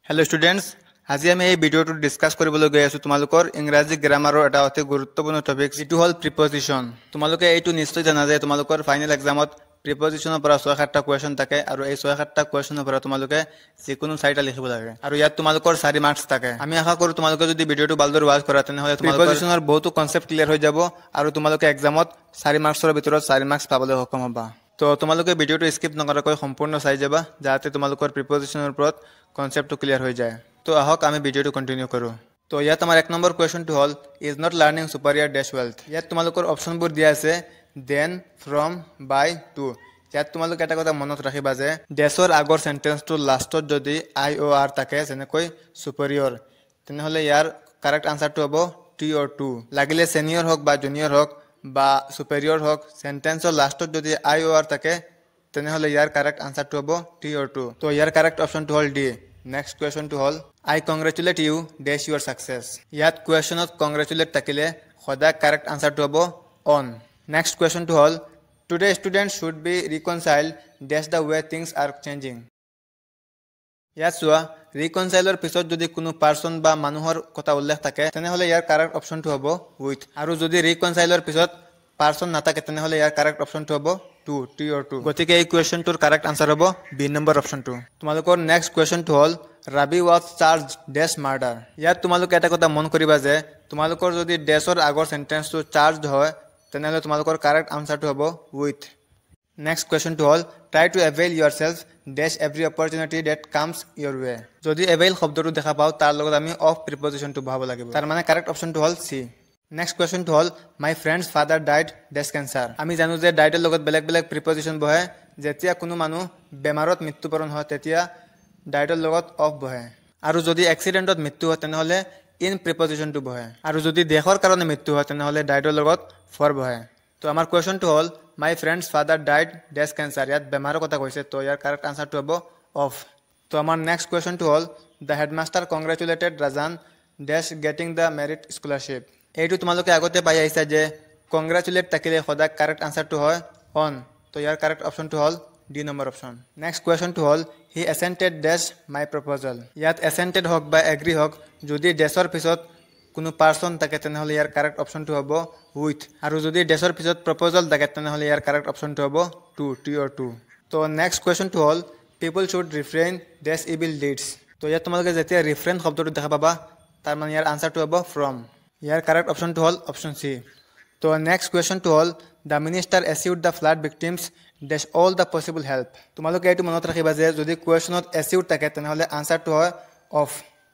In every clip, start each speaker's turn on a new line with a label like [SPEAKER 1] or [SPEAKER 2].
[SPEAKER 1] hello students আজি আমি এই ভিডিওটো ডিসকাস কৰিবলৈ গৈ আছো তোমালোকৰ ইংৰাজী গ্ৰামাৰৰ এটা অতি গুৰুত্বপূৰ্ণ টপিক যেটো হল প্ৰিপজিশন তোমালোকে এইটো নিশ্চয় জানা যে তোমালোকৰ ফাইনেল এক্সামত প্ৰিপজিশনৰ পৰা 6-7টা কোৱেশ্চন থাকে আৰু এই 6-7টা কোৱেশ্চনৰ পৰা তোমালোকে যিকোনো 4টা লিখিব লাগে আৰু ইয়াত তোমালোকৰ 4 মাৰ্কস থাকে আমি আশা কৰো তোমালোকে যদি ভিডিওটো ভালদৰে ওৱাচ কৰা তেনে হলে প্ৰিপজিশনৰ বহুতো কনসেপ্ট ক্লিয়াৰ হৈ যাব আৰু তোমালোকে এক্সামত 4 মাৰ্কসৰ ভিতৰত 4 মাৰ্কস পাবলৈ সক্ষম হ'বা তো তোমালোকে ভিডিওটো স্কিপ নকৰাকৈ সম্পূৰ্ণ চাই যাবা যাতে তোমালোকৰ প্ৰিপজিশনৰ ওপৰত কনসেপ্টটো ক্লিয়াৰ হৈ যায় তো আহক আমি ভিডিওটো কন্টিনিউ কৰো তো ইয়াত আমাৰ এক নম্বৰ কোৱেশ্চনটো হল is not learning superior dash wealth ইয়াত তোমালোকৰ অপচনবোৰ দিয়া আছে দেন ফ্ৰম বাই টু ইয়াত তোমালোকে এটা কথা মনত ৰাখিবা যে ড্যাশৰ আগৰ সেন্টেন্সটো লাষ্টত যদি আই অ আৰ থাকে যেনেকৈ সুপিৰিয়ৰ তেনেহলে ইয়াৰ কাৰেক্ট আনসাৰটো হ'ব টি অৰ টু লাগিলে সিনিয়ৰ হক বা জুনিয়ৰ হক বা সুপিৰিয়ৰ হক সেন্টেন্সৰ লাষ্টত যদি আই অ আৰ থাকে তেনেহলে ইয়াৰ কাৰেক্ট আনসাৰটো হ'ব টি অৰ টু তো ইয়াৰ কাৰেক্ট অপচনটো হ'ল ডি নেক্সট কোৱেশ্চনটো হ'ল I congratulate you dash your success ইয়াত কোৱেশ্চনত congratulate থাকিলে সদায় কাৰেক্ট আনসাৰটো হ'ব on next question to all today students should be reconciled dash the way things are changing ইয়াত চোৱা reconcileৰ পিছত যদি কোনো পাৰসন বা মানুহৰ কথা উল্লেখ থাকে তেনেহলে ইয়াৰ কাৰেক্ট অপচনটো হ'ব with আৰু যদি reconcileৰ পিছত পাৰসন নাথাকে তেনেহলে ইয়াৰ কাৰেক্ট অপচনটো হ'ব টু টি অৰ টু গতিকে এই কোৱেশ্চনটোৰ কাৰেক্ট আনসাৰ হ'ব বি নম্বৰ অপচনটো তোমালোকৰ নেক্সট কোৱেশ্চনটো হ'ল Rabi was charged dash murder ইয়াত তোমালোকে এটা কথা মন কৰিবা যে তোমালোকৰ যদি ড্যাশৰ আগৰ সেন্টেন্সটো চাৰ্জড হয় তেনেহলে তোমালোকৰ কাৰেক্ট আনসাৰটো হ'ব with নেক্সট কোৱেশ্চনটো হ'ল try to avail yourself dash every opportunity that comes your way যদি avail শব্দটো দেখা পাও তাৰ লগত আমি of প্ৰিপজিশনটো বহাব লাগিব তাৰ মানে কাৰেক্ট অপচনটো হ'ল সি নেক্সট কোৱেশ্চনটো হ'ল my friend's father died dash cancer আমি জানো যে ডাইটেৰ লগত বেলেগ বেলেগ প্ৰিপজিশন বহে যেতিয়া কোনো মানুহ বেমাৰত মৃত্যুবৰণ হয় তেতিয়া ডাইটেৰ লগত of বহে আৰু যদি এক্সিডেন্টত মৃত্যু হয় তেনেহলে ইন প্ৰিপজিশনটো বহে আৰু যদি দেহৰ কাৰণে মৃত্যু হয় তেনেহলে ডাইটেৰ লগত for বহে তো আমাৰ কোৱেশ্চনটো হ'ল my friend's father died dash cancer ইয়াত বেমাৰৰ কথা কৈছে তো ইয়াৰ কাৰেক্ট আনসাৰটো হ'ব of তো আমাৰ নেক্সট কোৱেশ্চনটো হ'ল the headmaster congratulated Rajan dash getting the merit scholarship এইটো তোমালোকে আগতে পাই আহিছা যে কংগ্ৰাচুলেট থাকিলে সদায় কাৰেক্ট আনসাৰটো হয় অন তো ইয়াৰ কাৰেক্ট অপচনটো হ'ল ডি নম্বৰ অপচন নেক্সট কোৱেশ্চনটো হ'ল হি এসেন্টেড ড্যাশ মাই প্ৰপ'জাল ইয়াত এসেন্টেড হক বা এগ্ৰি হক যদি ড্যাশৰ পিছত কোনো পাৰসন থাকে তেনেহলে ইয়াৰ কাৰেক্ট অপচনটো হ'ব উইথ আৰু যদি ড্যাশৰ পিছত প্ৰপ'জাল থাকে তেনেহলে ইয়াৰ কাৰেক্ট অপচনটো হ'ব টু টি অৰ টু তো নেক্সট কোৱেশ্চনটো হ'ল পিপল শুড ৰিফ্ৰেইন ড্যাশ ইভিল ডিডছ তো ইয়াত তোমালোকে যেতিয়া ৰিফ্ৰেইন শব্দটো দেখা পাবা তাৰ মানে ইয়াৰ আনসাৰটো হ'ব ফ্ৰম ইয়াৰ কাৰেক্ট অপচনটো হ'ল অপচন সি তো নেক্সট কোৱেশ্চনটো হ'ল the minister assured the flood victims dash all the possible help তোমালোকে এইটো মনত ৰাখিবা যে যদি কোৱেশ্চনত এচিউড থাকে তেনেহলে আনসাৰটো হয় অফ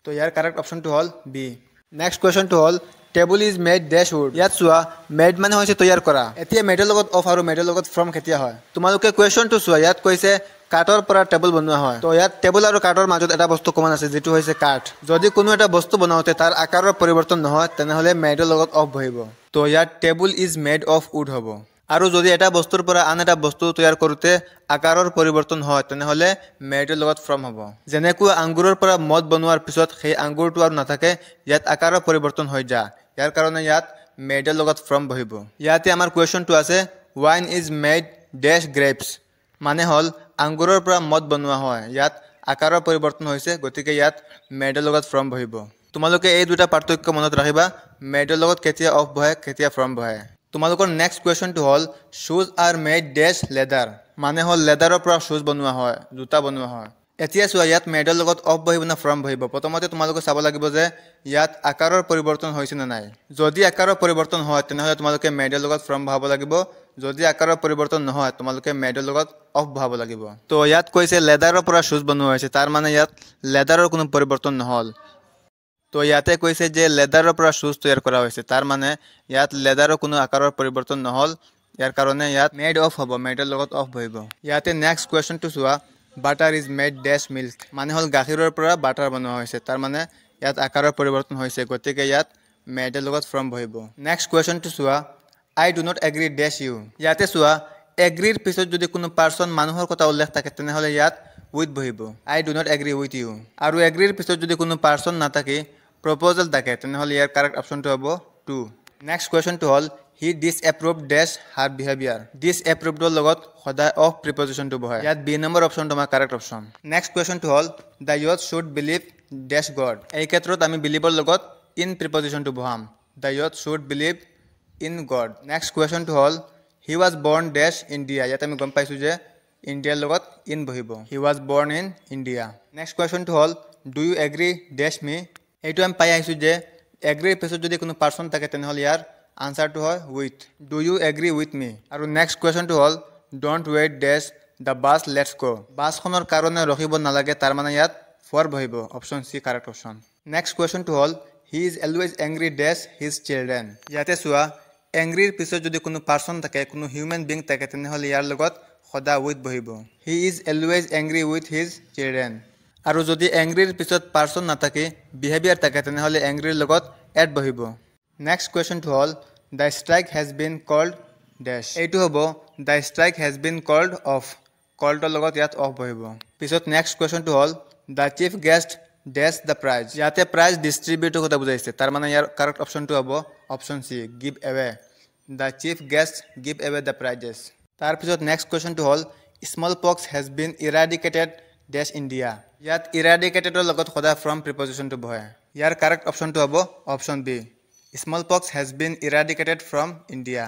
[SPEAKER 1] তো ইয়াৰ কাৰেক্ট অপচনটো হ'ল বি নেক্সট কোৱেশ্চনটো হ'ল table is made dash would ইয়াত চোৱা মেড মানে হৈছে তৈয়াৰ কৰা এতিয়া মেডৰ লগত অফ আৰু মেডৰ লগত ফ্ৰম কেতিয়া হয় তোমালোকে কোৱেশ্চনটো চোৱা ইয়াত কৈছে কাঠৰ পৰা টেবুল বনোৱা হয় তো ইয়াত টেবুল আৰু কাঠৰ মাজত এটা বস্তু কমন আছে যেটো হৈছে কাঠ যদি কোনো এটা বস্তু বনাওতে তাৰ আকাৰৰ পৰিৱৰ্তন নহয় তেনেহলে মেডৰ লগত অফ বহিব তো ইয়াত table is made of wood হ'ব আৰু যদি এটা বস্তুৰ পৰা আন এটা বস্তু তৈয়াৰ কৰোতে আকাৰৰ পৰিৱৰ্তন হয় তেনেহলে মেডৰ লগত ফ্ৰম হ'ব যেনেকৈ আঙ্গুৰৰ পৰা মদ বনোৱাৰ পিছত সেই আঙ্গুৰটো আৰু নাথাকে ইয়াত আকাৰৰ পৰিৱৰ্তন হৈ যায় ইয়াৰ কাৰণে ইয়াত মেডৰ লগত ফ্ৰম বহিব ইয়াতে আমাৰ কোৱেশ্চনটো আছে wine is made dash grapes মানে হল আঙ্গুৰৰ পৰা মদ বনোৱা হয় ইয়াত আকাৰৰ পৰিৱৰ্তন হৈছে গতিকে ইয়াত মেডৰ লগত ফ্ৰম বহিব তোমালোকে এই দুটা পাৰ্থক্য মনত ৰাখিবা মেডৰ লগত কেতিয়া অফ বহে কেতিয়া ফ্ৰম বহে তোমালোকৰ নেক্সট কোৱেশ্চনটো হ'ল shoes are made dash leather মানে হল লেদাৰৰ পৰা শুজ বনোৱা হয় জোতা বনোৱা হয় এতিয়া চোৱা ইয়াত মেডৰ লগত অফ বহিব না ফ্ৰম বহিব প্ৰথমতে তোমালোকে চাব লাগিব যে ইয়াত আকাৰৰ পৰিৱৰ্তন হৈছে না নাই যদি আকাৰৰ পৰিৱৰ্তন হয় তেনেহলে তোমালোকে মেডৰ লগত ফ্ৰম বহাব লাগিব যদি আকাৰৰ পৰিৱৰ্তন নহয় তোমালোকে মেডৰ লগত অফ বহাব লাগিব তো ইয়াত কৈছে লেদাৰৰ পৰা শুজ বনোৱা হৈছে তাৰ মানে ইয়াত লেদাৰৰ কোনো পৰিৱৰ্তন নহল তো ইয়াতে কৈছে যে লেদাৰৰ পৰা শুজ তৈয়াৰ কৰা হৈছে তাৰ মানে ইয়াত লেদাৰৰ কোনো আকাৰৰ পৰিৱৰ্তন নহল ইয়াৰ কাৰণে ইয়াত মেড অফ হ'ব মেডৰ লগত অফ বহিব ইয়াতে নেক্সট কোৱেশ্চনটো চোৱা butter is made dash milk মানে হল গাখীৰৰ পৰা বাটাৰ বনোৱা হৈছে তাৰ মানে ইয়াত আকাৰৰ পৰিৱৰ্তন হৈছে গতিকে ইয়াত মেডৰ লগত ফ্ৰম বহিব নেক্সট কোৱেশ্চনটো চোৱা I do not agree dash you ইয়াতে চোৱা এগ্ৰিৰ পিছত যদি কোনো পাৰসন মানুহৰ কথা উল্লেখ থাকে তেনেহলে ইয়াত উইথ বহিব I do not agree with you আৰু এগ্ৰিৰ পিছত যদি কোনো পাৰসন নাথাকে প্ৰপ'জাল থাকে তেনেহলে ইয়াৰ কাৰেক্ট অপচনটো হ'ব টু নেক্সট কোৱেশ্চনটো হ'ল হি ডিসএপ্ৰুভড ডেছ হাৰ বিহেভিয়াৰ ডিসএপ্ৰুভডৰ লগত সদায় অফ প্ৰিপজিশ্যনটো বহে ইয়াত বি নম্বৰ অপশ্যন তোমাৰ কাৰেক্ট অপশ্যন নেক্সট কুৱেশ্যনটো হ'ল the youth should believe dash God এই ক্ষেত্ৰত আমি বিলিভৰ লগত ইন প্ৰিপজিশ্যনটো বহাম the youth should believe in God next কুৱেশ্যনটো হ'ল হি ৱাজ বৰ্ণ ডেছ ইণ্ডিয়া ইয়াত আমি গম পাইছোঁ যে ইণ্ডিয়াৰ লগত ইন বহিব হি ৱাজ বৰ্ণ ইন ইণ্ডিয়া নেক্সট কুৱেশ্যনটো হ'ল ডু ইউ এগ্ৰি ডেছ মি এইটো আমি পাই আহিছোঁ যে এগ্ৰিৰ পিছত যদি কোনো পাৰ্চন থাকে তেনেহ'লে ইয়াৰ আনচাৰটো হয় with do you agree with me আৰু নেক্সট কুৱেশ্যনটো হ'ল don't wait dash the bus let's go' বাছখনৰ কাৰণে ৰখিব নালাগে তাৰ মানে ইয়াত ফৰ বহিব option C correct option next কুৱেশ্যনটো হ'ল he is always angry dash his children ইয়াতে চোৱা এংগ্ৰিৰ পিছত যদি কোনো পাৰ্চন থাকে কোনো হিউমেন বিং থাকে তেনেহ'লে ইয়াৰ লগত সদায় উইথ বহিব হি is always angry with his children আৰু যদি এংগ্ৰিৰ পিছত পাৰ্চন নাথাকে বিহেভিয়াৰ থাকে তেনেহ'লে এংগ্ৰিৰ লগত এড বহিব নেক্সট কুৱেশ্যনটো হ'ল the strike has been called dash এইটো হ'ব the strike has been called off কল্ডৰ লগত ইয়াত অফ বহিব পিছত নেক্সট কুৱেশ্যনটো হ'ল the chief guest dash the prize ইয়াতে প্ৰাইজ ডিষ্ট্ৰিবিউটৰ কথা বুজাইছে তাৰ মানে ইয়াৰ কাৰেক্ট অপশ্যনটো হ'ব option C give away the chief guest give away the prizes তাৰপিছত নেক্সট কুৱেশ্যনটো হ'ল smallpox has been eradicated dash India ইয়াত ইৰাডিকেটেডৰ লগত সদায় ফ্ৰম প্ৰিপজিশ্যনটো বহে ইয়াৰ কাৰেক্ট অপশ্যনটো হ'ব অপশ্যন বি স্মল পক্স হেজ বিন ইৰাডিকেটেড ফ্ৰম ইণ্ডিয়া